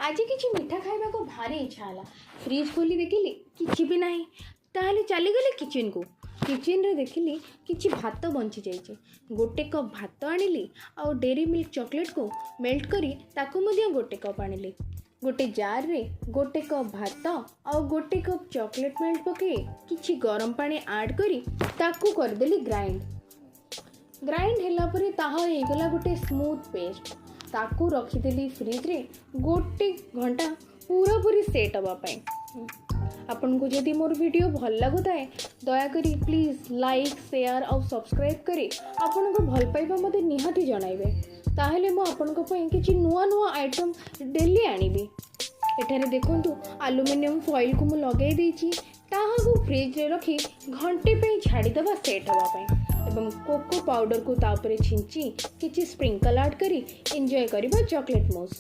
आज किसी मिठा खाइबा को भारी इच्छा है। फ्रिज खोली देखिली किसी भी नहीं। ताहले चलीगले किचन को। किचन रे देखिली किसी भात बंची जाइए। गोटे कप भात आनिली आउ डेरी मिल्क चॉकलेट को मेल्ट करी ताकू मध्य गोटे कप आनिली। गोटे जार रे गोटे कप भात आउ गोटे कप चॉकलेट मेल्ट पके किसी गरम पानी ऐड करी ताकू करदेली ग्राइंड हैला परे ताहा हेगला गोटे स्मूथ पेस्ट। ताकू रखीदेली फ्रिज रे गोटे घंटा पूरा पूरी सेट हवा पाई। आपन को जदि मोर वीडियो भल लगुताए दयाकरी प्लीज लाइक शेयर और सब्सक्राइब करी आपन को भल पाइबा मते निहाती जणाइबे। ताहेले मो आपन को पई किछि नुआ नुआ आइटम डेली आनिबी। एठारे देखंतु एल्युमिनियम फॉइल को मु लगे देछि ताहा को फ्रिज रे रखी घंटे पे छाड़ी दबा सेट हवा पाई एवं कोको पाउडर को तापरे छिंची किछि स्प्रिंकल ऐड करी एंजॉय करिबा चॉकलेट मूस।